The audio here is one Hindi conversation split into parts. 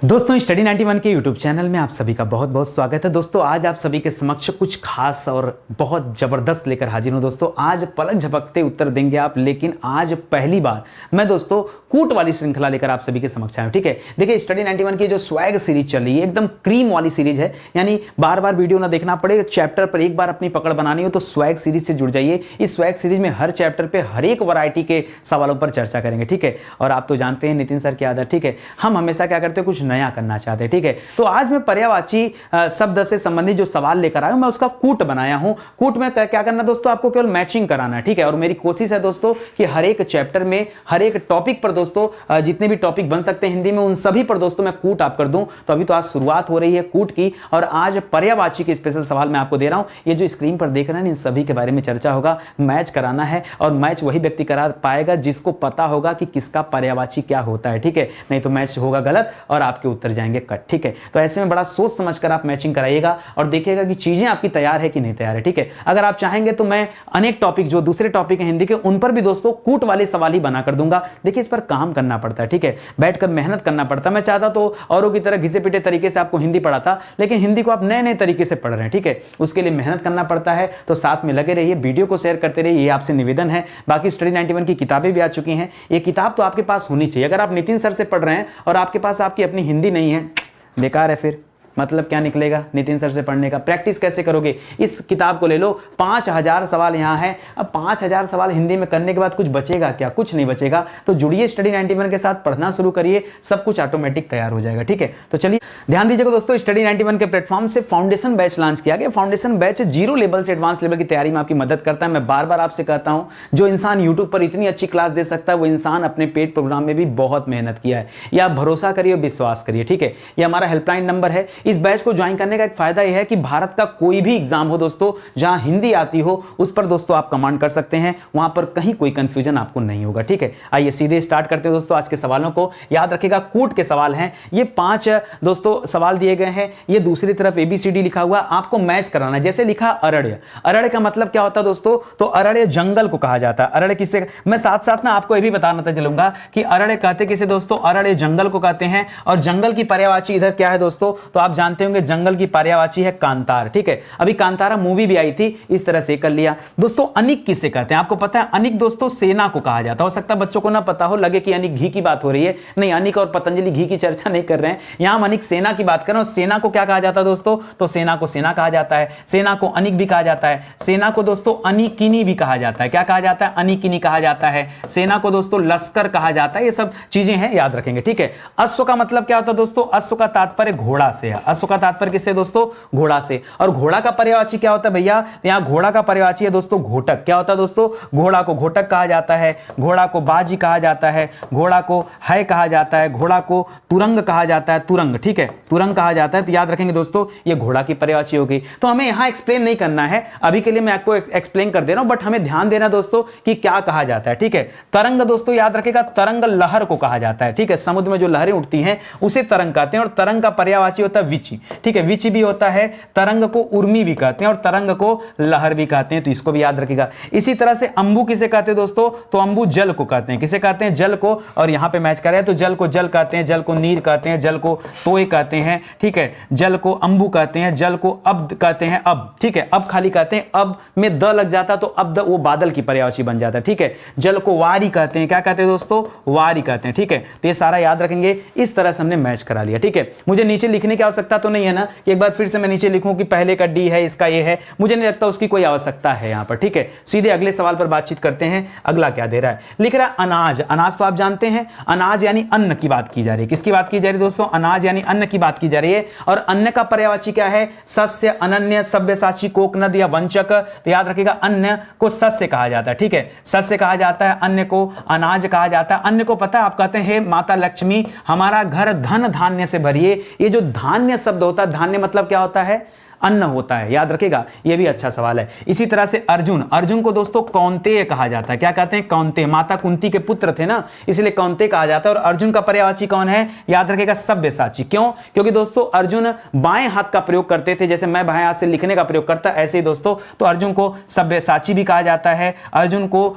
दोस्तों स्टडी 91 के यूट्यूब चैनल में आप सभी का बहुत बहुत स्वागत है। दोस्तों आज आप सभी के समक्ष कुछ खास और बहुत ज़बरदस्त लेकर हाजिर हूँ। दोस्तों आज पलक झपकते उत्तर देंगे आप, लेकिन आज पहली बार मैं दोस्तों कूट वाली श्रृंखला लेकर आप सभी के समक्ष आया हूँ। ठीक है, देखिए स्टडी 91 की जो स्वैग सीरीज चल रही है एकदम क्रीम वाली सीरीज है, यानी बार बार वीडियो ना देखना पड़े, चैप्टर पर एक बार अपनी पकड़ बनानी हो तो स्वैग सीरीज से जुड़ जाइए। इस स्वैग सीरीज में हर चैप्टर पर हर एक वैरायटी के सवालों पर चर्चा करेंगे। ठीक है, और आप तो जानते हैं नितिन सर की आदत, ठीक है, हम हमेशा क्या करते हैं, कुछ नया करना चाहते हैं। ठीक है, तो आज मैं पर्यायवाची शब्द से संबंधित जो सवाल लेकर आया हूं, मैं उसका कूट बनाया हूं। कूट में क्या करना दोस्तों, आपको केवल मैचिंग कराना है। ठीक है, और मेरी कोशिश है दोस्तों कि हर एक चैप्टर में हर एक टॉपिक पर दोस्तों जितने भी टॉपिक बन सकते हैं हिंदी में, उन सभी पर दोस्तों मैं कूट आप कर दूं। तो अभी तो आज शुरुआत हो रही है कूट की, और आज पर्यायवाची के स्पेशल सवाल मैं आपको दे रहा हूं। ये जो स्क्रीन पर देख रहे हैं इन सभी के बारे में चर्चा होगा, मैच कराना है, और मैच वही व्यक्ति करा पाएगा जिसको पता होगा कि किसका पर्यायवाची क्या होता है। ठीक है, नहीं तो मैच होगा गलत और आपके उत्तर जाएंगे कट। ठीक है, तो ऐसे में बड़ा सोच समझकर आप मैचिंग कराइएगा और देखिएगा कि चीजें आपकी तैयार है कि नहीं तैयार है। ठीक है, अगर आप चाहेंगे तो मैं अनेक टॉपिक जो दूसरे टॉपिक है हिंदी के, उन पर भी दोस्तों कूट वाले सवाल ही बना कर दूंगा। देखिए इस पर काम करना पड़ता है, ठीक है, बैठकर मेहनत करना पड़ता है। मैं चाहता तो औरों की तरह घिसे पिटे तरीके से आपको हिंदी पढ़ाता, लेकिन हिंदी को आप नए नए तरीके से पढ़ रहे हैं। ठीक है, उसके लिए मेहनत करना पड़ता है, तो साथ में लगे रहिए, वीडियो को शेयर करते रहिए, ये आपसे निवेदन है। बाकी स्टडी 91 की किताबें भी आ चुकी हैं, ये किताब तो आपके पास होनी चाहिए। अगर आप नितिन सर से पढ़ रहे हैं और आपके पास आपकी अपनी हिंदी नहीं है, बेकार है। फिर मतलब क्या निकलेगा नितिन सर से पढ़ने का, प्रैक्टिस कैसे करोगे? इस किताब को ले लो, 5000 सवाल यहाँ है। अब 5000 सवाल हिंदी में करने के बाद कुछ बचेगा क्या? कुछ नहीं बचेगा। तो जुड़िए स्टडी 91 के साथ, पढ़ना शुरू करिए, सब कुछ ऑटोमेटिक तैयार हो जाएगा। ठीक है, तो चलिए ध्यान दीजिएगा दोस्तों, स्टडी 91 के प्लेटफॉर्म से फाउंडेशन बैच लॉन्च किया गया। फाउंडेशन बैच 0 लेवल से एडवांस लेवल की तैयारी में आपकी मदद करता है। मैं बार बार आपसे कहता हूं, जो इंसान यूट्यूब पर इतनी अच्छी क्लास दे सकता है, वो इंसान अपने पेड प्रोग्राम में भी बहुत मेहनत किया है। या आप भरोसा करिए, विश्वास करिए। ठीक है, ये हमारा हेल्पलाइन नंबर है। इस बैच को ज्वाइन करने का एक फायदा यह है कि भारत का कोई भी एग्जाम हो दोस्तों, जहां हिंदी आती हो, उस पर दोस्तों आप कमांड कर सकते हैं, वहां पर कहीं कोई कंफ्यूजन आपको नहीं होगा। ठीक है, आइए सीधे स्टार्ट करते हैं दोस्तों आज के सवालों को। याद रखिएगा कूट के सवाल हैं ये, 5 दोस्तों सवाल दिए गए हैं। ये दूसरी तरफ ABCD लिखा हुआ, आपको मैच कराना है। जैसे लिखा अरण्य, अरण्य का मतलब क्या होता है दोस्तों, तो अरण्य जंगल को कहा जाता है। अरण्य किसे, मैं साथ साथ ना आपको यह भी बताना चलूंगा कि अरण्य कहते किसे दोस्तों, अरण्य जंगल को कहते हैं। और जंगल की पर्यायवाची इधर क्या है दोस्तों, तो आप जानते होंगे जंगल की पर्यायवाची है कांतार। ठीक है, अभी कांतारा मूवी भी आई थी, इस तरह से कर लिया दोस्तों। अनिक किसे कहते हैं, आपको पता है? अनिक दोस्तों सेना को कहा जाता है। हो सकता है बच्चों को ना पता हो, लगे कि अनिक घी की बात हो रही है। नहीं, अनिक और पतंजलि घी की चर्चा नहीं कर रहे हैं, यहां हम अनिक सेना की बात कर रहे हैं। सेना को क्या कहा जाता है दोस्तों, तो सेना को सेना कहा जाता है, सेना को अनिक भी कहा जाता है, सेना को दोस्तों अनिकिनी भी कहा जाता है। क्या कहा जाता है? अनिकिनी कहा जाता है। सेना को दोस्तों लश्कर कहा जाता है। ये सब चीजें हैं, याद रखेंगे। ठीक है, अश्व का मतलब क्या होता है दोस्तों, अश्व का तात्पर्य घोड़ा से है। अश्व का तात्पर्य किससे दोस्तों, घोड़ा से। और घोड़ा का पर्यायवाची क्या होता है भैया, यहां घोड़ा का पर्यायवाची है दोस्तों घोटक। क्या होता है दोस्तों, घोड़ा को घोटक कहा जाता है, घोड़ा को बाजी कहा जाता है, घोड़ा को है कहा जाता है, घोड़ा को तुरंग कहा जाता है, तुरंग। ठीक है, तुरंग कहा जाता है। तो याद रखेंगे दोस्तों, ये घोड़ा की पर्यायवाची होगी। तो हमें यहां एक्सप्लेन नहीं करना है, अभी के लिए मैं आपको एक्सप्लेन कर दे रहा हूं, बट हमें ध्यान देना दोस्तों कि क्या कहा जाता है। ठीक है, तरंग दोस्तों याद रखेगा, तरंग लहर को कहा जाता है। ठीक है, समुद्र में जो लहरें उठती हैं उसे तरंग कहते हैं। और तरंग का पर्यायवाची होता है विची। ठीक है, विची भी होता है, तरंग को उर्मी भी कहते हैं और तरंग को लहर भी कहते हैं, तो इसको भी याद रखिएगा। इसी तरह से अंबु किसे कहते हैं दोस्तों, तो अंबु जल को कहते हैं। किसे कहते हैं? जल को। और यहां पे मैच करें तो जल को जल कहते हैं, जल को नीर कहते हैं, जल को तोय कहते हैं। ठीक है, जल को अंबु कहते हैं, जल को अब कहते हैं, अब। ठीक है, अब खाली कहते हैं, अब में द लग जाता तो अब वो बादल की पर्यायवाची बन जाता है। ठीक है, जल को वारी कहते हैं। क्या कहते हैं दोस्तों, वारी कहते हैं। ठीक है, तो ये सारा याद रखेंगे। इस तरह से हमने मैच करा लिया। ठीक है, मुझे नीचे लिखने की आवश्यकता तो नहीं है ना कि एक बार फिर से मैं नीचे लिखूं कि पहले का डी है, इसका ये है, मुझे नहीं लगता उसकी कोई आवश्यकता है यहां पर। ठीक है, सीधे अगले सवाल पर बातचीत करते हैं। अगला क्या दे रहा है, लिख रहा है अनाज। अनाज तो आप जानते हैं, अनाज यानी अन्न की बात की जा रही है। किसकी बात की जा रही है दोस्तों, अनाज यानी अन्न की बात की जा रही है। और अन्न का पर्यायवाची क्या है, सस्य, अनन्य, सब्यसाची, कोकनद या वंचक। तो याद रखिएगा, अन्न को सस्य कहा जाता है। ठीक है, सस्य कहा जाता है, अन्न को अनाज कहा जाता है। अन्न को पता है, आप कहते हैं माता लक्ष्मी हमारा घर धन धान्य से भरिए। ये जो धान्य शब्द होता है, धान्य मतलब क्या होता है, अन्न होता है। याद रखिएगा, यह भी अच्छा सवाल है। इसी तरह से अर्जुन, अर्जुन को दोस्तों कौन्तेय कहा जाता है। क्या कहते हैं, कौन्तेय। माता कुंती के पुत्र थे ना, इसलिए कौन्तेय कहा जाता है। और अर्जुन का पर्यायवाची कौन है, याद रखिएगा, सब्यसाची। क्यों, क्योंकि दोस्तों अर्जुन बाएं हाथ का प्रयोग करते थे, जैसे मैं बाएं हाथ से लिखने का प्रयोग करता, ऐसे ही दोस्तों तो अर्जुन को सब्यसाची भी कहा जाता है। अर्जुन को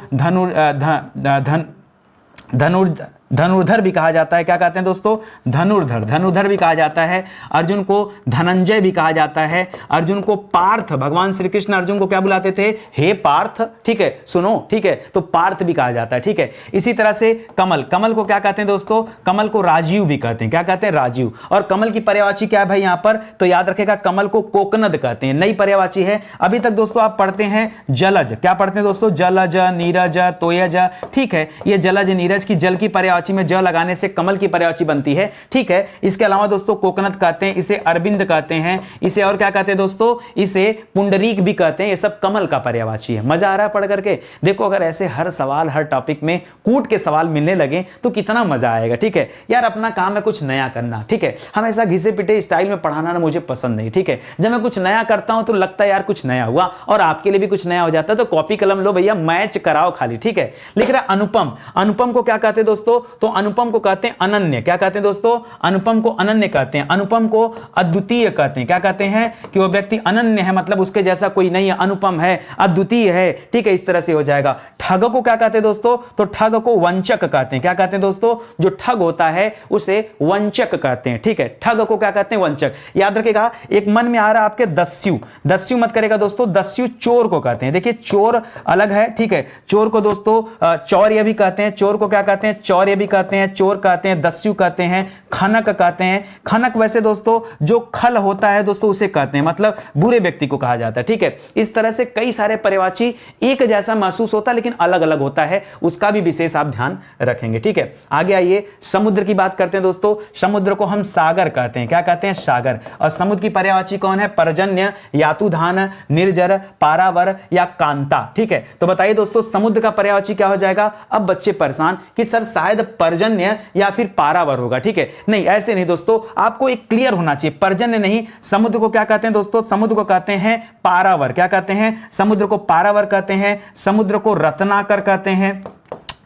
धनुर्धर भी कहा जाता है। क्या कहते हैं दोस्तों? धनुर्धर, धनुर्धर भी कहा जाता है। अर्जुन को धनंजय भी कहा जाता है। अर्जुन को पार्थ, भगवान श्री कृष्ण अर्जुन को क्या बुलाते थे? हे पार्थ, ठीक है, सुनो, ठीक है, तो पार्थ भी कहा जाता है, ठीक है। इसी तरह से कमल, कमल को क्या कहते हैं दोस्तों? कमल को राजीव भी कहते हैं। क्या कहते हैं? राजीव। और कमल की पर्यायवाची क्या है भाई यहां पर? तो याद रखेगा, कमल को कोकनद कहते हैं, नई पर्यायवाची है। अभी तक दोस्तों आप पढ़ते हैं जलज, क्या पढ़ते हैं दोस्तों? जलज, नीरज, तोयज, ठीक है। ये जलज नीरज की जल की पर्यायवाची में ज लगाने से कमल की पर्यायवाची बनती है, ठीक है। इसके अलावा दोस्तों कोकनद कहते हैं, इसे अरविंद कहते हैं, इसे और क्या कहते हैं दोस्तों? इसे पुंडरीक भी कहते हैं। ये सब कमल का पर्यायवाची है। मजा आ रहा है पढ़ करके? देखो अगर ऐसे हर सवाल, हर टॉपिक में कूट के सवाल मिलने लगे तो कितना मजा आएगा, ठीक है यार। अपना काम है कुछ नया करना, ठीक है। हमेशा घिसे पिटे स्टाइल में पढ़ाना ना मुझे पसंद नहीं, ठीक है। जब मैं कुछ नया करता हूं तो लगता है यार कुछ नया हुआ, और आपके लिए भी कुछ नया हो जाता है। तो कॉपी कलम लो भैया, मैच कराओ खाली, ठीक है। लिख रहा अनुपम, अनुपम को क्या कहते हैं दोस्तों? तो अनुपम को कहते हैं अनन्य। क्या कहते हैं दोस्तों? अनुपम को अनन्य कहते हैं। अनुपम को अद्वितीय कहते हैं। क्या कहते हैं? कि वो व्यक्ति अनन्य है, मतलब उसके जैसा कोई नहीं है, अनुपम है, अद्वितीय है, ठीक है। इस तरह से हो जाएगा। ठग को क्या कहते हैं दोस्तों? तो ठग को वंचक कहते हैं। क्या कहते हैं दोस्तों? जो ठग होता है उसे वंचक कहते हैं, ठीक है। ठग को क्या कहते हैं? वंचक। याद रखिएगा। एक मन में आ रहा है आपके दस्यु, दस्यु मत करेगा दोस्तों, दस्यु चोर को कहते हैं। देखिए चोर अलग है, ठीक है। चोर को दोस्तों चौर्य भी कहते हैं। चोर को क्या कहते हैं? चौर्य भी कहते हैं, चोर कहते हैं, दस्यु कहते हैं, खनक कहते हैं। खनक वैसे दोस्तों जो खल होता है दोस्तों उसे कहते हैं, मतलब बुरे व्यक्ति को कहा जाता है, ठीक है। इस तरह से कई सारे पर्यायवाची एक जैसा महसूस होता है लेकिन अलग अलग होता है, उसका भी विशेष आप ध्यान रखेंगे, ठीक है। आगे आइए, समुद्र की बात करते हैं दोस्तों। समुद्र को हम सागर कहते हैं। क्या कहते हैं? सागर। और समुद्र की पर्यायवाची कौन है? पर्जन्य, यातुधान, निर्जर, पारावर या कांता, ठीक है। तो बताइए दोस्तों समुद्र का पर्यायवाची क्या हो जाएगा? अब बच्चे परेशान कि सर शायद पर्जन्य या फिर पारावर होगा, ठीक है। नहीं, ऐसे नहीं दोस्तों, आपको एक क्लियर होना चाहिए, पर्जन्य नहीं। समुद्र को क्या कहते हैं दोस्तों? समुद्र को कहते हैं पारावर। क्या कहते हैं? समुद्र को पारावर कहते हैं। समुद्र को रत्नाकर कहते हैं।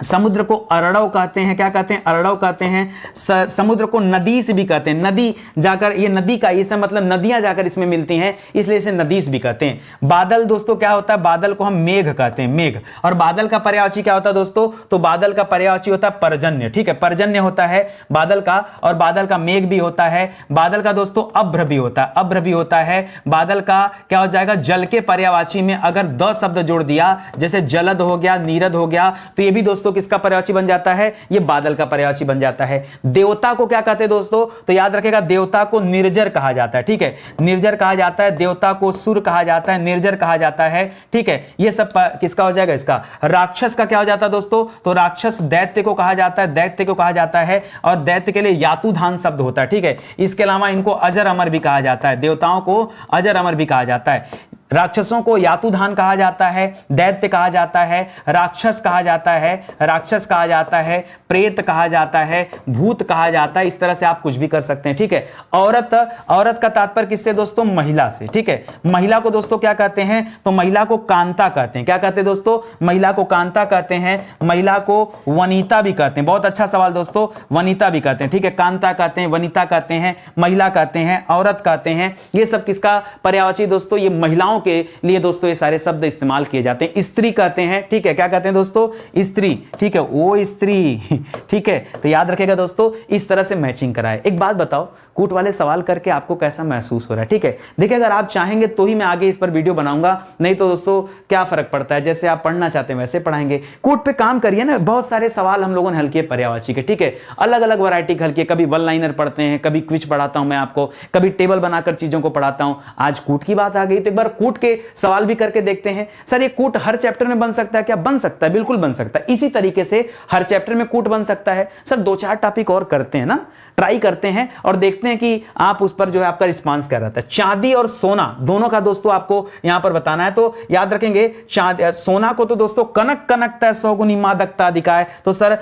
समुद्र को अरड़व कहते हैं। क्या कहते हैं? अरड़व कहते हैं। समुद्र को नदीस भी कहते हैं। नदी जाकर, ये नदी का इसमें मतलब नदियां जाकर इसमें मिलती हैं, इसलिए इसे नदीस भी कहते हैं। बादल दोस्तों क्या होता है? बादल को हम मेघ कहते हैं, मेघ। और बादल का पर्यायवाची क्या होता है दोस्तों? तो बादल का पर्यायवाची होता है पर्जन्य, ठीक है। पर्जन्य होता है बादल का, और बादल का मेघ भी होता है। बादल का दोस्तों अभ्र भी होता है, अभ्र भी होता है। बादल का क्या हो जाएगा? जल के पर्यायवाची में अगर द शब्द जोड़ दिया, जैसे जलद हो गया, नीरद हो गया, तो ये भी दोस्तों किसका पर्यायवाची बन जाता है? ये बादल का पर्यायवाची बन जाता है। देवता को क्या कहते हैं दोस्तों? तो याद रखेगा, देवता को निर्जर कहा जाता है, ठीक है। निर्जर कहा जाता है। देवता को सुर कहा जाता है, निर्जर कहा जाता है, ठीक है। ये सब किसका हो जाएगा? इसका। राक्षस का क्या हो जाता है दोस्तों? तो राक्षस दैत्य को कहा जाता है, दैत्य को कहा जाता है, और दैत्य के लिए यातुधान शब्द होता है, ठीक है। इसके अलावा इनको अजर अमर भी कहा जाता है, देवताओं को अजर अमर भी कहा जाता है। राक्षसों को यातुधान कहा जाता है, दैत्य कहा जाता है, राक्षस कहा जाता है, राक्षस कहा जाता है, प्रेत कहा जाता है, भूत कहा जाता है। इस तरह से आप कुछ भी कर सकते हैं, ठीक है। औरत, औरत का तात्पर्य किससे दोस्तों? महिला से, ठीक है। महिला को दोस्तों क्या कहते हैं? तो महिला को कांता कहते हैं। क्या कहते हैं दोस्तों? महिला को कांता कहते हैं। महिला को वनिता भी कहते हैं। बहुत अच्छा सवाल दोस्तों, वनिता भी कहते हैं, ठीक है। कांता कहते हैं, वनिता कहते हैं, महिला कहते हैं, औरत कहते हैं। ये सब किसका पर्यायवाची दोस्तों? ये महिलाओं के लिए दोस्तों ये सारे शब्द इस्तेमाल किए जाते हैं। स्त्री कहते हैं, ठीक है। क्या कहते हैं दोस्तों? स्त्री, ठीक है। ओ स्त्री, ठीक है। तो याद रखेगा दोस्तों, इस तरह से मैचिंग कराए। एक बात बताओ, कूट वाले सवाल करके आपको कैसा महसूस हो रहा है? ठीक है, देखिए अगर आप चाहेंगे तो ही मैं आगे इस पर वीडियो बनाऊंगा, नहीं तो दोस्तों क्या फर्क पड़ता है, जैसे आप पढ़ना चाहते हैं वैसे पढ़ाएंगे। कूट पे काम करिए ना, बहुत सारे सवाल हम लोगों ने हल किए पर्यायवाची के, ठीक है, अलग अलग वैरायटी हल किए। कभी वन लाइनर पढ़ते हैं, कभी क्विज पढ़ाता हूं मैं आपको, कभी टेबल बनाकर चीजों को पढ़ाता हूं। आज कूट की बात आ गई तो एक बार कूट के सवाल भी करके देखते हैं। सर ये कूट हर चैप्टर में बन सकता है क्या? बन सकता है, बिल्कुल बन सकता है। इसी तरीके से हर चैप्टर में कूट बन सकता है। सर 2-4 टॉपिक और करते हैं ना, ट्राई करते हैं और देखते हैं कि आप उस पर जो है आपका रिस्पांस क्या रहता है। चांदी और सोना दोनों का दोस्तों आपको यहां पर बताना है, तो याद रखेंगे सोना को तो दोस्तों कनक कनकता 100 गुनी मादकता दिखाए, तो सर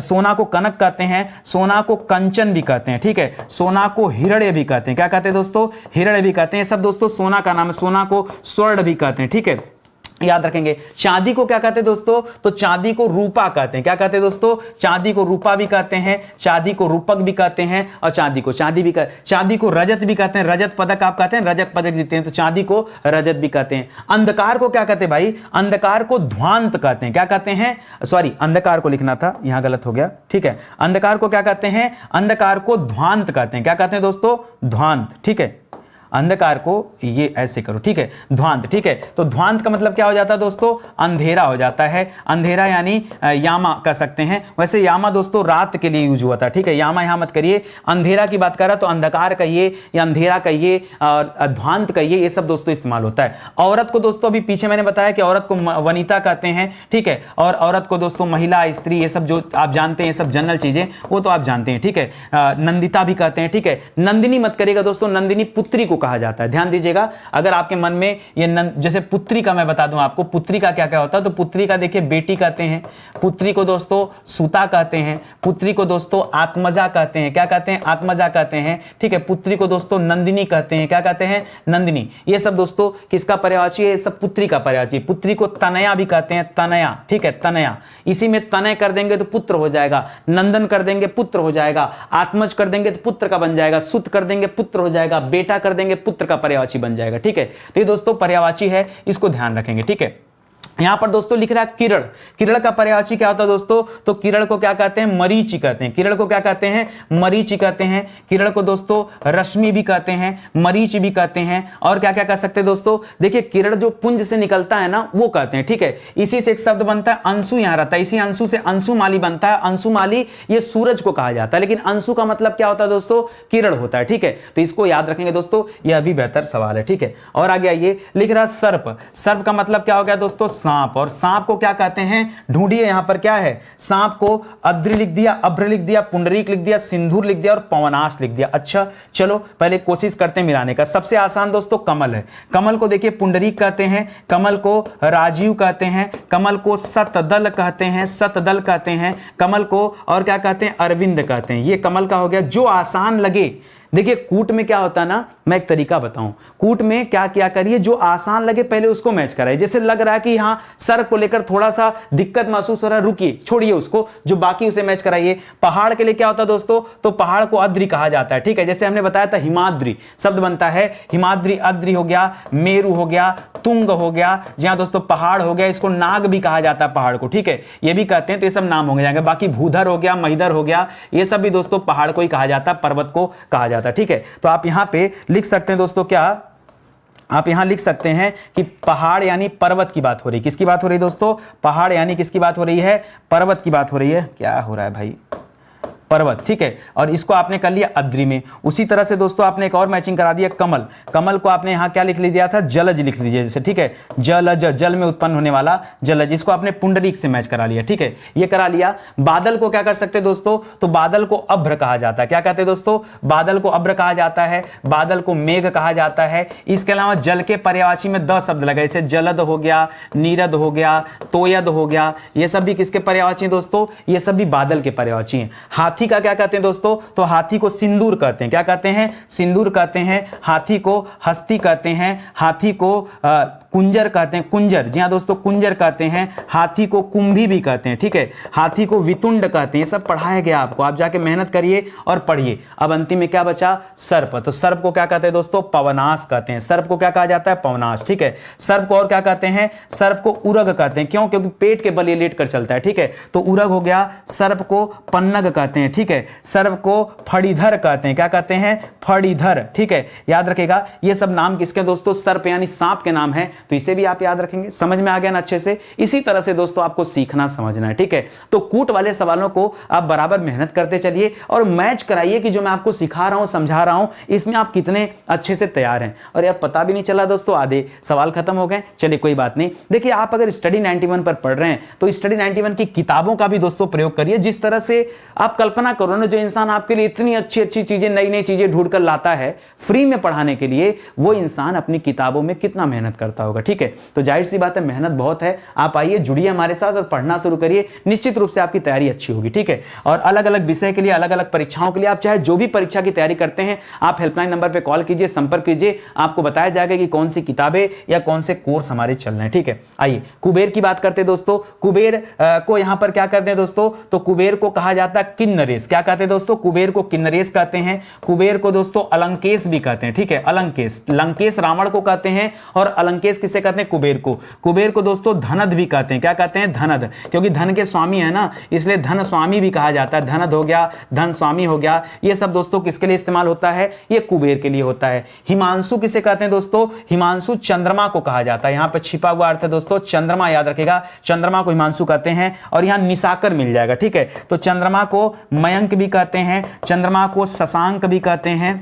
सोना को कनक कहते हैं, सोना को कंचन भी कहते हैं, ठीक है, सोना को हिरण्य भी कहते हैं। क्या कहते हैं दोस्तों? हिरण्य भी कहते हैं। सब दोस्तों सोना का नाम है। सोना को स्वर्ण भी कहते हैं, ठीक है। याद रखेंगे। चांदी को क्या कहते हैं दोस्तों, तो चांदी को रूपा कहते हैं। क्या कहते हैं दोस्तों, चांदी को रूपा भी कहते हैं, चांदी को रूपक भी कहते हैं, और चांदी को चांदी भी कहते हैं। चांदी को रजत भी कहते हैं, रजत पदक आप कहते हैं, रजत पदक जीतते हैं तो चांदी को रजत भी कहते हैं। अंधकार को क्या कहते हैं भाई, अंधकार को ध्वांत कहते हैं। क्या कहते हैं, सॉरी अंधकार को लिखना था, यहां गलत हो गया, ठीक है। अंधकार को क्या कहते हैं, अंधकार को ध्वांत कहते हैं। क्या कहते हैं दोस्तों, ध्वांत, ठीक है। अंधकार को ये ऐसे करो, ठीक है, ध्वांत, ठीक है। तो ध्वांत का मतलब क्या हो जाता है दोस्तों, अंधेरा हो जाता है। अंधेरा यानी यामा कह सकते हैं। वैसे यामा दोस्तों रात के लिए यूज हुआ था, ठीक है, यामा यहां मत करिए। अंधेरा की बात कर रहा तो अंधकार कहिए या अंधेरा कहिए, ध्वांत कहिए, ये सब दोस्तों इस्तेमाल होता है। औरत को दोस्तों अभी पीछे मैंने बताया कि औरत को वनिता कहते हैं, ठीक है, और औरत को दोस्तों महिला, स्त्री, ये सब जो आप जानते हैं, ये सब जनरल चीजें वो तो आप जानते हैं, ठीक है। नंदिता भी कहते हैं, ठीक है। नंदिनी मत करिएगा दोस्तों, नंदिनी पुत्री को कहा जाता है। ध्यान दीजिएगा, अगर आपके मन में ये जैसे पुत्री का मैं बता दूं आपको, पुत्री का क्या क्या होता है, तो पुत्री का देखिए बेटी कहते हैं, पुत्री को दोस्तों सुता कहते हैं, पुत्री को दोस्तों आत्मजा कहते हैं। क्या कहते हैं, आत्मजा कहते हैं, ठीक है। पुत्री को दोस्तों नंदिनी कहते हैं। क्या कहते हैं, नंदिनी। ये सब दोस्तों किसका पर्यायवाची है, ये सब पुत्री का पर्यायवाची। पुत्री को तनया भी कहते हैं, तनया, ठीक है, तनया। इसी में तनय कर देंगे तो पुत्र हो जाएगा, नंदन कर देंगे पुत्र हो जाएगा, आत्मज कर देंगे तो पुत्र का बन जाएगा, सुत कर देंगे पुत्र हो जाएगा, बेटा कर देंगे पुत्र का पर्यायवाची बन जाएगा, ठीक है। तो ये दोस्तों पर्यायवाची है, इसको ध्यान रखेंगे, ठीक है। यहां पर दोस्तों लिख रहा है किरण। किरण का पर्यायवाची क्या होता है दोस्तों, तो किरण को क्या कहते हैं, मरीचि कहते हैं। किरण को क्या कहते हैं, मरीचि कहते हैं। किरण को दोस्तों रश्मि भी कहते हैं, मरीचि भी कहते हैं, और क्या क्या कह सकते हैं दोस्तों, देखिए किरण जो पुंज से निकलता है ना वो कहते हैं, ठीक है। इसी से एक शब्द बनता है अंशु, यहां रहता है, इसी अंशु से अंशुमाली बनता है। अंशुमाली ये सूरज को कहा जाता है, लेकिन अंशु का मतलब क्या होता है दोस्तों, किरण होता है, ठीक है। तो इसको याद रखेंगे दोस्तों, यह भी बेहतर सवाल है, ठीक है। और आगे आइए, लिख रहा सर्प। सर्प का मतलब क्या हो गया दोस्तों, सांप। और सांप को क्या कहते हैं, ढूंढिए यहां पर क्या है। सांप को अद्रि लिख दिया, अभ्र लिख दिया, पुंडरीक लिख दिया, सिंदूर लिख दिया और पवनाश लिख दिया। अच्छा चलो पहले कोशिश करते हैं मिलाने का। सबसे आसान दोस्तों कमल है। कमल को देखिए पुंडरीक कहते हैं, कमल को राजीव कहते हैं, कमल को सतदल कहते हैं, सतदल कहते हैं, कमल को और क्या कहते हैं, अरविंद कहते हैं। ये कमल का हो गया। जो आसान लगे, देखिए कूट में क्या होता है ना, मैं एक तरीका बताऊं, कूट में क्या क्या करिए, जो आसान लगे पहले उसको मैच कराइए। जैसे लग रहा है कि यहां सर को लेकर थोड़ा सा दिक्कत महसूस हो रहा है, रुकिए, छोड़िए उसको, जो बाकी उसे मैच कराइए। पहाड़ के लिए क्या होता है दोस्तों, तो पहाड़ को अद्रि कहा जाता है, ठीक है। जैसे हमने बताया था हिमाद्रि शब्द बनता है, हिमाद्रि, अद्रि हो गया, मेरु हो गया, तुंग हो गया, जहां दोस्तों पहाड़ हो गया, इसको नाग भी कहा जाता है पहाड़ को, ठीक है, ये भी कहते हैं। तो ये सब नाम हो जाएंगे। बाकी भूधर हो गया, महिधर हो गया, ये सब भी दोस्तों पहाड़ को ही कहा जाता है, पर्वत को कहा जाता है, ठीक है। तो आप यहां पे लिख सकते हैं दोस्तों, क्या आप यहां लिख सकते हैं कि पहाड़ यानी पर्वत की बात हो रही। किसकी बात हो रही है दोस्तों, पहाड़ यानी किसकी बात हो रही है, पर्वत की बात हो रही है। क्या हो रहा है भाई, पर्वत, ठीक है। और इसको आपने कर लिया अद्रि में। उसी तरह से दोस्तों आपने एक और मैचिंग करा दिया, कमल। कमल को आपने यहां क्या लिख दिया था, जलज लिख लीजिए, जैसे, ठीक है, जलज, जल में उत्पन्न होने वाला जलज, इसको आपने पुंडरीक से मैच करा लिया, ठीक है, ये करा लिया। बादल को क्या कर सकते हैं दोस्तों, तो बादल को अभ्र कहा जाता है। क्या कहते हैं दोस्तों, बादल को अभ्र कहा जाता है, बादल को मेघ कहा जाता है। इसके अलावा जल के पर्यायवाची में 10 शब्द लगे, जैसे जलद हो गया, नीरद हो गया, तोयद हो गया, ये सब भी किसके पर्यायवाची हैं दोस्तों, ये सब भी बादल के पर्यायवाची हैं। हाथी का क्या कहते हैं दोस्तों, तो हाथी को सिंदूर कहते हैं। क्या कहते हैं, सिंदूर कहते हैं। हाथी को हस्ती कहते हैं, हाथी को कुंजर कहते हैं, कुंजर, जी हाँ दोस्तों कुंजर कहते हैं। हाथी को कुंभी भी कहते हैं, ठीक है। हाथी को वितुंड कहते हैं। ये सब पढ़ाया गया आपको, आप जाके मेहनत करिए और पढ़िए। अब अंतिम में क्या बचा, सर्प। तो सर्प को क्या कहते हैं दोस्तों, पवनाश कहते हैं। सर्प को क्या कहा जाता है, पवनाश, ठीक है। सर्प को और क्या कहते हैं, सर्प को उरग कहते हैं। क्यों, क्योंकि पेट के बल ये लेट कर चलता है, ठीक है, तो उरग हो गया। सर्प को पन्नग कहते हैं, ठीक है। सर्प को फड़ीधर कहते हैं। क्या कहते हैं, फड़ीधर, ठीक है। याद रखेगा, ये सब नाम किसके दोस्तों, सर्प यानी सांप के नाम है। तो इसे भी आप याद रखेंगे। समझ में आ गया ना अच्छे से। इसी तरह से दोस्तों आपको सीखना समझना है, ठीक है। तो कूट वाले सवालों को आप बराबर मेहनत करते चलिए और मैच कराइए कि जो मैं आपको सिखा रहा हूं, समझा रहा हूं, इसमें आप कितने अच्छे से तैयार हैं। और यार पता भी नहीं चला दोस्तों, आधे सवाल खत्म हो गए। चलिए कोई बात नहीं। देखिए आप अगर स्टडी 91 पर पढ़ रहे हैं तो स्टडी 91 की किताबों का भी दोस्तों प्रयोग करिए। जिस तरह से आप कल्पना कल्पना करो ना, जो इंसान आपके लिए इतनी अच्छी अच्छी चीजें, नई नई चीजें ढूंढ कर लाता है फ्री में पढ़ाने के लिए, वो इंसान अपनी किताबों में कितना मेहनत करता होगा। ठीक है, तो जाहिर सी बात है मेहनत बहुत है। आप आइए, जुड़िए हमारे साथ और पढ़ना शुरू करिए, निश्चित रूप से आपकी तैयारी अच्छी होगी। ठीक है, और अलग अलग विषय के लिए, अलग अलग परीक्षाओं के लिए, आप चाहे जो भी परीक्षा की तैयारी करते हैं, आप हेल्पलाइन नंबर पर कॉल कीजिए, संपर्क कीजिए, आपको बताया जाएगा कि कौन सी किताबें या कौन से कोर्स हमारे चल रहे हैं। ठीक है, आइए कुबेर की बात करते हैं दोस्तों। कुबेर को यहां पर क्या कहते हैं दोस्तों, तो कुबेर को कहा जाता है किन्नरेश। क्या कहते हैं दोस्तों, कुबेर को किन्नरेश कहते हैं। कुबेर को दोस्तों अलंकेश भी कहते हैं। ठीक है, अलंकेश, लंकेश रावण को कहते हैं, और अलंकेश किसे कहते हैं, कुबेर को। कुबेर को दोस्तों धनद भी कहते हैं। क्या कहते हैं, धनद, क्योंकि धन के स्वामी है ना, इसलिए धन स्वामी भी कहा जाता है। धनद हो गया, धन स्वामी हो गया, ये सब दोस्तों किसके लिए इस्तेमाल होता है, ये कुबेर के लिए होता है। हिमांशु किसे कहते हैं दोस्तों, हिमांशु चंद्रमा को कहा जाता है। यहां पर छिपा हुआ अर्थ है दोस्तों चंद्रमा, याद रखेगा, चंद्रमा को हिमांशु कहते हैं, और यहां निशाकर मिल जाएगा। ठीक है, तो चंद्रमा को मयंक भी कहते हैं, चंद्रमा को शशांक भी कहते हैं।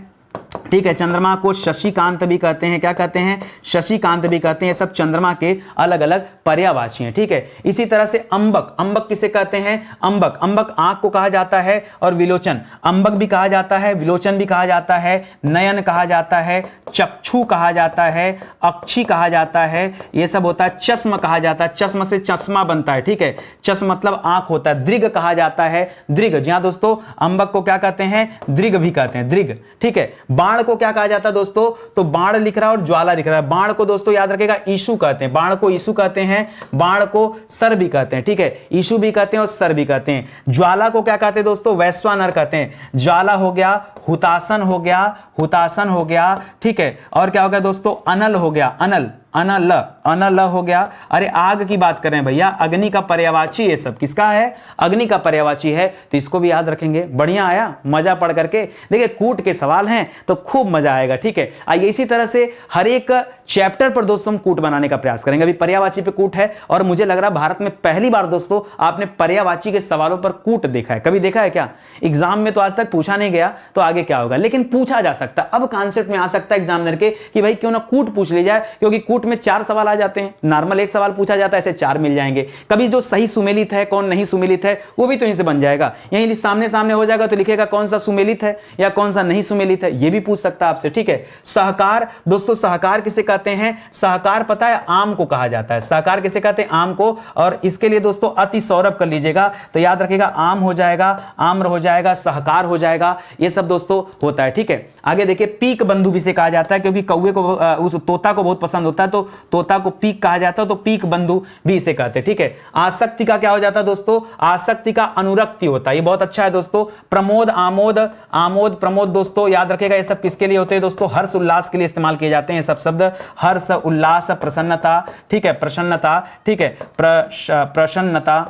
ठीक है, चंद्रमा को शशिकांत भी कहते हैं। क्या कहते हैं, शशिकांत भी कहते हैं। ये सब चंद्रमा के अलग अलग पर्यायवाची हैं। ठीक है, इसी तरह से अंबक, अंबक किसे कहते हैं, अंबक, अंबक आंख को कहा जाता है, और विलोचन, अंबक भी कहा जाता है, विलोचन भी कहा जाता है, नयन कहा जाता है, चक्षु कहा जाता है, अक्षी कहा जाता है, ये सब होता है। चश्म कहा जाता है, चश्म से चश्मा बनता है। ठीक है, चश्म मतलब आंख होता है। दृग कहा जाता है, दृग, जी हाँ दोस्तों, अंबक को क्या कहते हैं, दृग भी कहते हैं, दृग। ठीक है, बाण को क्या कहा जाता है दोस्तों, तो बाण लिख रहा है और ज्वाला लिख रहा है। बाण को दोस्तों याद रखेगा ईशु कहते हैं, बाण को ईशु कहते हैं, बाण को सर भी कहते हैं। ठीक है, ईशु भी कहते हैं और सर भी कहते हैं। ज्वाला को क्या कहते हैं दोस्तों, वैश्वानर कहते हैं। ज्वाला हो गया, हुतासन हो गया, हुतासन हो गया। ठीक है, और क्या हो गया दोस्तों, अनल हो गया, अनल, अनल, अनल हो गया। अरे आग की बात करें भैया, अग्नि का पर्यायवाची, ये सब किसका है, अग्नि का पर्यायवाची है, तो इसको भी याद रखेंगे। बढ़िया आया, मजा पढ़ करके। देखिए कूट के सवाल हैं तो खूब मजा आएगा। ठीक है, आइए इसी तरह से हर एक चैप्टर पर दोस्तों हम कूट बनाने का प्रयास करेंगे। अभी पर्यायवाची पे कूट है, और मुझे लग रहा है भारत में पहली बार दोस्तों आपने पर्यायवाची के सवालों पर कूट देखा है। कभी देखा है क्या, एग्जाम में तो आज तक पूछा नहीं गया, तो आगे क्या होगा, लेकिन पूछा जा सकता है। अब कॉन्सेप्ट में आ सकता है एग्जामिनर के कि भाई क्यों ना कूट पूछ ली जाए, क्योंकि कूट में 4 सवाल आ जाते हैं। नॉर्मल 1 सवाल पूछा जाता है, ऐसे 4 मिल जाएंगे। कभी जो सही सुमेलित है, कौन नहीं सुमेलित है, वो भी तो यहीं से बन जाएगा। यहीं सामने सामने हो जाएगा तो लिखेगा कौन सा सुमेलित है या कौन सा नहीं सुमेलित है, ये भी पूछ सकता है आपसे। ठीक है, सहकार दोस्तों, सहकार किसे कहते हैं, सहकार पता है आम को कहा जाता है। सहकार किसे कहते हैं, आम को। और इसके लिए दोस्तों अति सौरभ कर लीजिएगा, तो याद रखिएगा आम हो जाएगा, आम्र हो जाएगा, सहकार हो जाएगा, ये सब दोस्तों होता है। ठीक है, आगे देखिए पीक बंधु भी से कहा जाता है, क्योंकि कौवे को, उस तोता को बहुत पसंद होता है, तो तोता को पीक कहा जाता है, तो पीक बंधु भी इसे कहते हैं। ठीक है, आसक्ति का क्या हो जाता है दोस्तों, आसक्ति का अनुरक्ति होता है। ये बहुत अच्छा है दोस्तों। प्रमोद, आमोद, आमोद, प्रमोद दोस्तों याद रखेगा, ये सब किसके लिए होते हैं दोस्तों, हर्ष उल्लास के लिए इस्तेमाल किए जाते हैं ये सब शब्द। हर्ष, उल्लास, प्रसन्नता। ठीक है, प्रसन्नता। ठीक है, प्रसन्नता,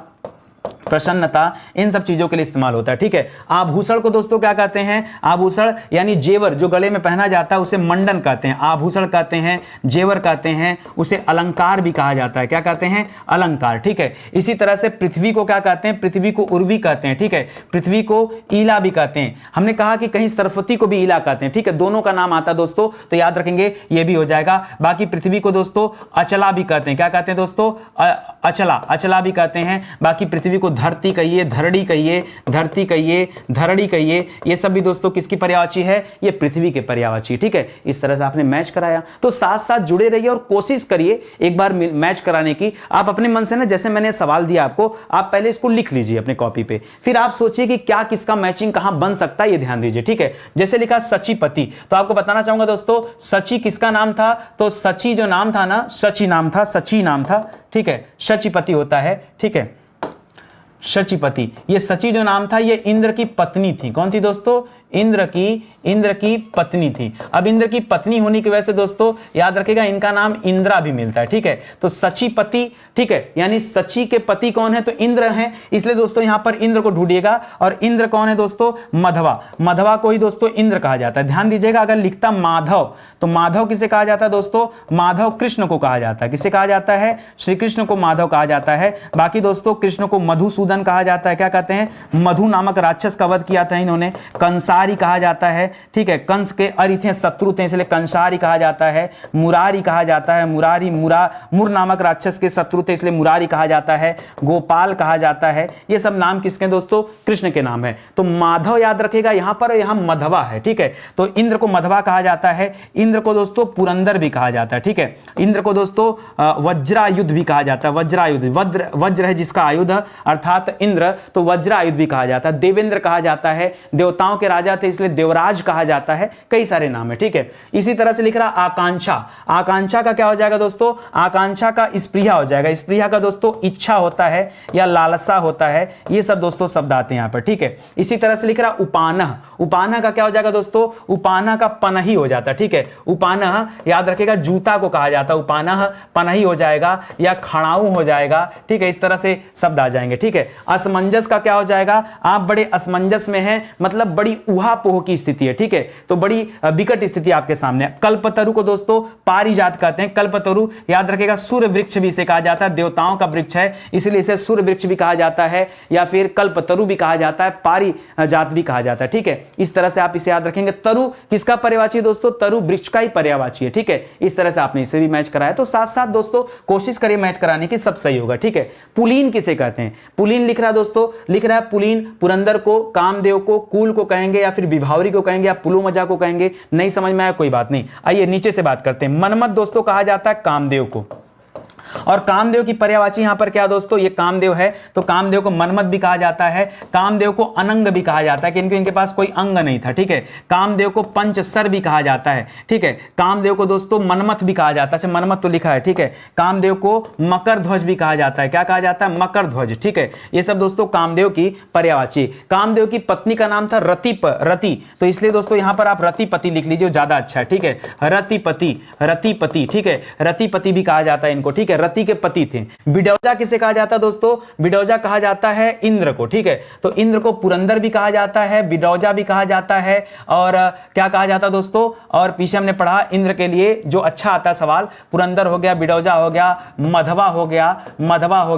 प्रसन्नता, इन सब चीजों के लिए इस्तेमाल होता है। ठीक है, आभूषण को दोस्तों क्या कहते हैं, आभूषण यानी जेवर, जो गले में पहना जाता है उसे मंडन कहते हैं, आभूषण कहते हैं, जेवर कहते हैं, उसे अलंकार भी कहा जाता है। क्या कहते हैं, अलंकार। ठीक है, इसी तरह से पृथ्वी को क्या कहते हैं, पृथ्वी को उर्वी कहते हैं। ठीक है, पृथ्वी को ईला भी कहते हैं। हमने कहा कि कहीं सरस्वती को भी ईला कहते हैं। ठीक है, दोनों का नाम आता है दोस्तों, तो याद रखेंगे ये भी हो जाएगा। बाकी पृथ्वी को दोस्तों अचला भी कहते हैं। क्या कहते हैं दोस्तों, अचला, अचला भी कहते हैं। बाकी पृथ्वी को धरती कहिए, धरड़ी कहिए, धरती कहिए, धरड़ी कहिए, ये सब भी दोस्तों किसकी पर्यायवाची है, ये पृथ्वी के पर्यायवाची। ठीक है, इस तरह से आपने मैच कराया, तो साथ साथ जुड़े रहिए और कोशिश करिए एक बार मैच कराने की। आप अपने मन से ना, जैसे मैंने सवाल दिया आपको, आप पहले इसको लिख लीजिए अपने कॉपी पे, फिर आप सोचिए कि क्या किसका मैचिंग कहां बन सकता है, ये ध्यान दीजिए। ठीक है, जैसे लिखा सचिपति, तो आपको बताना चाहूंगा दोस्तों सची किसका नाम था, तो सची जो नाम था ना, सची नाम था, सची नाम था। ठीक है, सचिपति होता है। ठीक है, सचिपति, ये सची जो नाम था ये इंद्र की पत्नी थी। कौन थी दोस्तों, इंद्र की पत्नी थी। अब इंद्र की पत्नी होने की वजह से दोस्तों याद रखिएगा इनका नाम इंद्रा भी मिलता है। ठीक है, तो सचिपति। ठीक है, यानी सची के पति कौन है, तो इंद्र हैं, इसलिए दोस्तों यहां पर इंद्र को ढूंढिएगा। और इंद्र कौन है दोस्तों, मधवा, मधवा को ही दोस्तों इंद्र कहा जाता है। ध्यान दीजिएगा, अगर लिखता माधव, तो माधव किसे कहा जाता है दोस्तों, माधव कृष्ण को कहा जाता है। किसे कहा जाता है, श्री कृष्ण को माधव कहा जाता है। बाकी दोस्तों कृष्ण को मधुसूदन कहा जाता है। क्या कहते हैं, मधु नामक राक्षस का वध किया था इन्होंने। कंसा मुरारी कहा जाता है, ठीक है। कंस के अरिथ हैं, शत्रु थे, इसलिए कंसारी कहा जाता है। मुरारी कहा जाता है, मुरारी मुर नामक राक्षस के शत्रु थे, इसलिए मुरारी कहा जाता है। गोपाल कहा जाता है। ये सब नाम किसके दोस्तों? कृष्ण के नाम है। तो माधव याद रखेगा यहां पर, यहां मधवा है, ठीक है। तो इंद्र को मधवा कहा जाता है। इंद्र को दोस्तों पुरंदर भी कहा जाता है, ठीक है। इंद्र को दोस्तों वज्रायुध भी कहा जाता है। वज्रायुध, वज्र है जिसका आयुध अर्थात इंद्र, तो वज्रायुध भी कहा जाता है। देवेंद्र कहा जाता है, देवताओं के राजा थे इसलिए देवराज कहा जाता है। कई सारे नाम है, ठीक है। इसी तरह से लिख रहा आकांक्षा। आकांक्षा का क्या हो जाएगा दोस्तों? आकांक्षा का स्पृहा हो जाएगा। स्पृहा का दोस्तों इच्छा होता है या लालसा होता है। ये सब दोस्तों शब्द आते हैं यहां पर, ठीक है। इसी तरह से लिख रहा उपानह। उपानह का क्या हो जाएगा दोस्तों? उपानह का पनही हो जाता है, ठीक है। उपानह याद रखेगा जूता को कहा जाता है। उपानह पनही हो जाएगा या खड़ाऊ हो जाएगा, ठीक है। इस तरह से शब्द आ जाएंगे, ठीक है। असमंजस का क्या हो जाएगा? आप बड़े असमंजस में हैं, मतलब बड़ी उहापोह की स्थिति है, ठीक है। तो बड़ी विकट स्थिति आपके सामने। कल्पतरु को दोस्तों पारिजात कहते हैं। कल्पतरु याद रखेगा सूर्य वृक्ष भी इसे कहा जाता है, देवताओं का वृक्ष है इसलिए इसे सूर्य वृक्ष भी कहा जाता है या फिर कल्पतरु भी कहा जाता है, पारिजात भी कहा जाता है, ठीक है। इस तरह से आप इसे याद रखेंगे। तरु किसका पर्यायवाची दोस्तों? तरु वृक्ष का ही पर्यायवाची है, ठीक है। इस तरह से आपने इसे भी मैच कराया। तो साथ साथ दोस्तों कोशिश करिए मैच कराने की, सब सही होगा, ठीक है। पुलीन किसे कहते हैं? पुलीन लिख रहा है दोस्तों, लिख रहा है पुलीन पुरंदर को, कामदेव को, कूल को कहेंगे या फिर विभावरी को कहेंगे या पुलुमजा को कहेंगे। नहीं समझ में आया कोई बात नहीं, आइए नीचे से बात करते हैं। मनमत दोस्तों कहा जाता है कामदेव को, और कामदेव की पर्यायवाची यहां पर क्या दोस्तों? ये कामदेव है तो कामदेव को मनमत भी कहा जाता है। कामदेव को अनंग भी कहा जाता है क्योंकि इनके पास कोई अंग नहीं था, ठीक है। कामदेव को पंचसर भी कहा जाता है, ठीक है। कामदेव को दोस्तों मनमत भी कहा जाता है। अच्छा मनमत तो लिखा है, ठीक है। कामदेव को मकर ध्वज भी कहा जाता है। क्या कहा जाता है? मकर ध्वज, ठीक है। ये सब दोस्तों कामदेव की पर्यायवाची। कामदेव की पत्नी का नाम था रति, तो इसलिए दोस्तों यहां पर आप रतिपति लिख लीजिए, ज्यादा अच्छा है, ठीक है। रतिपति, ठीक है। रतिपति भी कहा जाता है इनको, ठीक है। रति के पति थे। बिडौजा किसे कहा जाता है दोस्तों? बिडौजा कहा जाता है इंद्र को, ठीक है। तो इंद्र को पुरंदर भी कहा जाता है, बिडौजा भी कहा जाता है, और क्या कहा जाता है दोस्तों? और पीछे हमने पढ़ा इंद्र के लिए जो अच्छा आता है सवाल, पुरंदर हो गया, बिडौजा हो गया, मधवा हो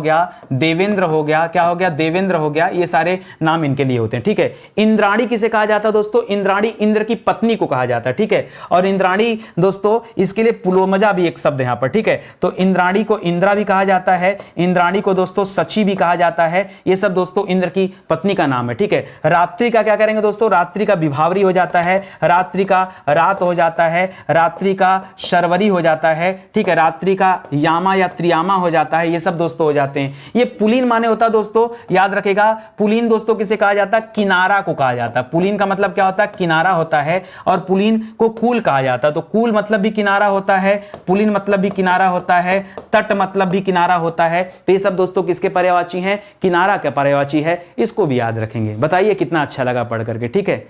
गया, देवेंद्र हो गया, क्या हो गया? देवेंद्र हो गया। ये सारे नाम इनके लिए होते हैं, ठीक है। इंद्राणी किसे कहा जाता है दोस्तों? इंद्राणी इंद्र की पत्नी को कहा जाता है, ठीक है। और इंद्राणी दोस्तों इसके लिए पुलोमजा भी एक शब्द यहां पर, ठीक है। तो इंद्राणी को इंद्रा भी कहा जाता है, इंद्राणी को दोस्तों सची भी कहा जाता है। ये सब दोस्तों इंद्र की पत्नी का नाम है, ठीक है। रात्रि का क्या करेंगे दोस्तों? रात्रि का विभावरी हो जाता है, रात्रि का रात हो जाता है, रात्रि का शर्वरी हो जाता है, ठीक है। रात्रि का यामा या त्रियामा हो जाता है। ये सब दोस्तों हो जाते हैं। ये पुलीन माने होता है दोस्तों, याद रखेगा। पुलीन दोस्तों किसे कहा जाता है? किनारा को कहा जाता है। पुलीन का मतलब क्या होता है? किनारा होता है। और पुलीन को कूल कहा जाता है, तो कूल मतलब भी किनारा होता है, पुलीन मतलब भी किनारा होता है, तट मतलब भी किनारा होता है। तो ये सब दोस्तों किसके पर्यायवाची हैं? किनारा का पर्यायवाची है। इसको भी याद रखेंगे। बताइए कितना अच्छा लगा पढ़ करके, ठीक है।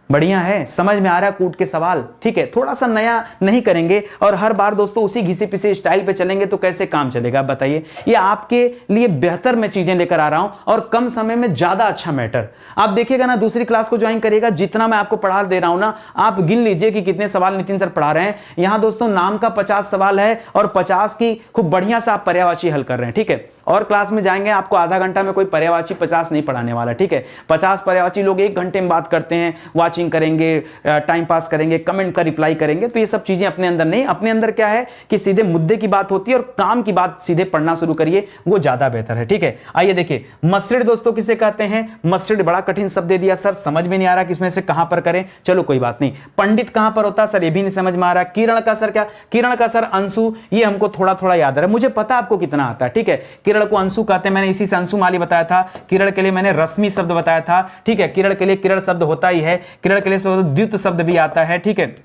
बढ़िया है, समझ में आ रहा है कूट के सवाल, ठीक है। थोड़ा सा नया नहीं करेंगे और हर बार दोस्तों उसी घिसे पिसे स्टाइल पे चलेंगे तो कैसे काम चलेगा बताइए। ये आपके लिए बेहतर मैं चीजें लेकर आ रहा हूं और कम समय में ज्यादा अच्छा मैटर। आप देखिएगा ना, दूसरी क्लास को ज्वाइन करिएगा, जितना मैं आपको पढ़ा दे रहा हूं ना, आप गिन लीजिए कि कितने सवाल नितिन सर पढ़ा रहे हैं। यहां दोस्तों नाम का 50 सवाल है और 50 की खूब बढ़िया से आप पर्यायवाची हल कर रहे हैं, ठीक है। और क्लास में जाएंगे आपको आधा घंटा में कोई पर्यायवाची 50 नहीं पढ़ाने वाला, ठीक है। 50 पर्यायवाची लोग 1 घंटे में बात करते हैं, वाचिंग करेंगे, टाइम पास करेंगे, कमेंट का रिप्लाई करेंगे। तो ये सब चीजें अपने अंदर नहीं, अपने अंदर क्या है कि सीधे मुद्दे की बात होती है और काम की बात सीधे पढ़ना शुरू करिए, वो ज्यादा बेहतर है, ठीक है। आइए देखिए, मस्टर्ड दोस्तों किसे कहते हैं? मस्टर्ड बड़ा कठिन शब्द दे दिया सर, समझ में नहीं आ रहा कि इसमें से कहां पर करें। चलो कोई बात नहीं। पंडित कहां पर होता है सर, ये भी नहीं समझ में आ रहा। किरण का सर क्या? किरण का सर अंशु, ये हमको थोड़ा थोड़ा याद है, मुझे पता आपको कितना आता है, ठीक है। किरण को अंशु कहते हैं, मैंने इसी से अंशुमाली बताया था। किरण के लिए मैंने रश्मि शब्द बताया था, ठीक है। किरण के लिए किरण शब्द होता ही है, किरण के लिए द्युत शब्द भी आता है, ठीक है।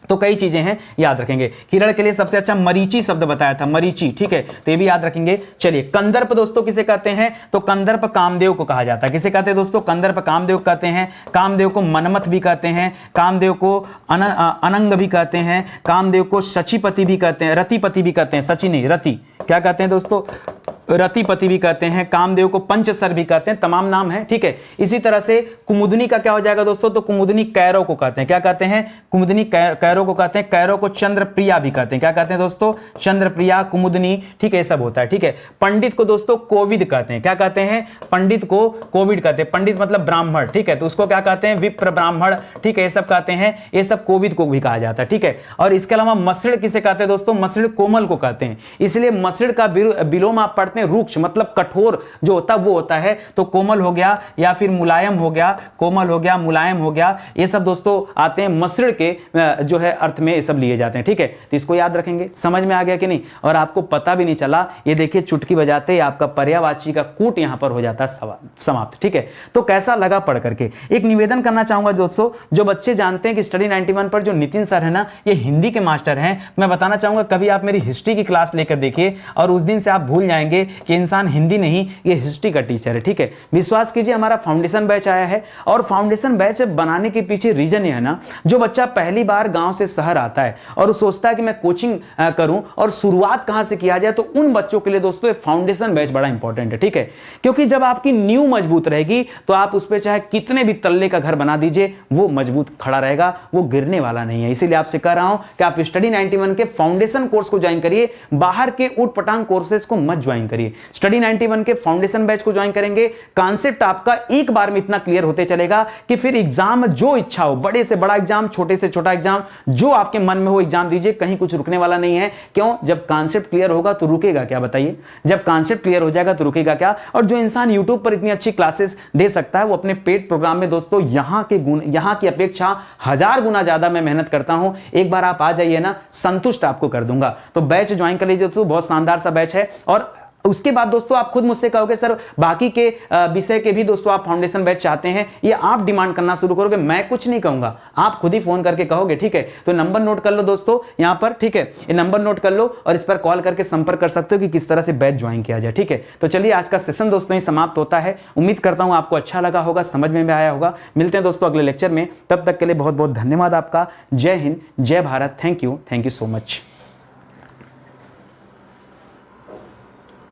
तो कई चीजें हैं, याद रखेंगे। किरण के लिए सबसे अच्छा मरीचि शब्द बताया था, मरीचि, ठीक है। तो ये भी याद रखेंगे। चलिए, कंदर्प दोस्तों किसे कहते हैं? तो कंदर्प कामदेव को कहा जाता है। किसे कहते हैं दोस्तों? कंदर्प कामदेव कहते हैं। कामदेव को मनमथ भी कहते हैं, कामदेव को अनंग भी कहते हैं, कामदेव को शचीपति भी कहते हैं, रतिपति भी कहते हैं। सची नहीं, रति क्या कहते हैं दोस्तों? रतिपति भी कहते हैं, कामदेव को पंचसर भी कहते हैं, तमाम नाम है, ठीक है। इसी तरह से कुमुदनी का क्या हो जाएगा दोस्तों, तो कुमुदनी कैरो को कहते हैं, क्या कहते हैं, कुमुदनी कैरो को कहते हैं, कैरो को चंद्रप्रिया भी कहते हैं, क्या कहते हैं दोस्तों, चंद्रप्रिया, कुमुदनी, ठीक है, ये सब होता है, ठीक है। पंडित को दोस्तों कोविद कहते हैं, क्या कहते हैं, पंडित को कोविद कहते हैं, पंडित मतलब ब्राह्मण, ठीक है, तो उसको क्या कहते हैं, विप्र ब्राह्मण, ठीक है, ये सब कहते हैं, ये सब कोविद को भी कहा जाता है, ठीक है। और इसके अलावा मसड़ किसे कहते हैं दोस्तों, मसड़ कोमल को कहते हैं, इसलिए मसड़ का विलोम आप पढ़ते हैं रुक्ष, मतलब कठोर जो होता है वो होता है, तो कोमल हो गया या फिर मुलायम हो गया, कोमल हो गया, मुलायम हो गया, ये सब दोस्तों आते हैं मसड़ के जो है अर्थ में ये सब लिए जाते हैं, ठीक है। तो इसको याद रखेंगे, समझ में आ गया कि नहीं, और आपको पता भी नहीं चला, ये देखिए चुटकी बजाते ही आपका पर्यायवाची का कूट यहां पर हो जाता है समाप्त, ठीक है। तो कैसा लगा पढ़ करके, एक निवेदन करना चाहूंगा दोस्तों, जो बच्चे जानते हैं कि स्टडी 91 पर जो नितिन सर है ना, ये हिंदी के मास्टर हैं, मैं बताना चाहूंगा कभी आप मेरी हिस्ट्री की क्लास लेकर देखिए और उस दिन से आप भूल जाएंगे कि इंसान हिंदी नहीं, ये हिस्ट्री का टीचर है, ठीक है। विश्वास कीजिए, हमारा फाउंडेशन बैच आया है और फाउंडेशन बैच बनाने के पीछे रीजन ये है ना, जो बच्चा पहली बार गांव से शहर आता है और सोचता है कि मैं कोचिंग करूं और शुरुआत कहां से किया जाए, तो उन बच्चों के लिए दोस्तों ये फाउंडेशन बैच बड़ा इंपॉर्टेंट है, ठीक है। क्योंकि जब आपकी नींव मजबूत रहेगी तो आप उस पर चाहे कितने भी तल्ले का घर बना दीजिए, वो मजबूत खड़ा रहेगा, वो गिरने वाला नहीं है। इसीलिए आपसे कह रहा हूं कि आप स्टडी 91 के फाउंडेशन कोर्स को ज्वाइन करिए, बाहर के उट पटांग कोर्सेज को मत ज्वाइन करिए। स्टडी 91 के फाउंडेशन बैच को ज्वाइन करेंगे, कॉन्सेप्ट आपका एक बार में इतना क्लियर होते चलेगा कि फिर एग्जाम जो इच्छा हो, बड़े से बड़ा एग्जाम, छोटे से छोटा एग्जाम, जो आपके मन में हो एग्जाम दीजिए, कहीं कुछ रुकने वाला नहीं है। क्यों? जब कॉन्सेप्ट क्लियर होगा तो रुकेगा क्या, बताइए? जब कॉन्सेप्ट क्लियर हो जाएगा तो रुकेगा क्या? और जो इंसान यूट्यूब पर इतनी अच्छी क्लासेस दे सकता है, वो अपने पेड प्रोग्राम में दोस्तों यहां की अपेक्षा 1000 गुना ज्यादा मैं मेहनत करता हूं। एक बार आप आ जाइए ना, संतुष्ट आपको कर दूंगा। तो बैच ज्वाइन कर लीजिए दोस्तों, बहुत शानदार सा बैच है। और उसके बाद दोस्तों आप खुद मुझसे कहोगे सर बाकी के विषय के भी दोस्तों आप फाउंडेशन बैच चाहते हैं, ये आप डिमांड करना शुरू करोगे, मैं कुछ नहीं कहूंगा, आप खुद ही फोन करके कहोगे, ठीक है। तो नंबर नोट कर लो दोस्तों यहां पर, ठीक है, ये नंबर नोट कर लो और इस पर कॉल करके संपर्क कर सकते हो कि किस तरह से बैच ज्वाइन किया जाए, ठीक है। तो चलिए आज का सेशन दोस्तों ही समाप्त होता है। उम्मीद करता हूं आपको अच्छा लगा होगा, समझ में भी आया होगा। मिलते हैं दोस्तों अगले लेक्चर में, तब तक के लिए बहुत बहुत धन्यवाद आपका। जय हिंद, जय Bharat, thank you so much.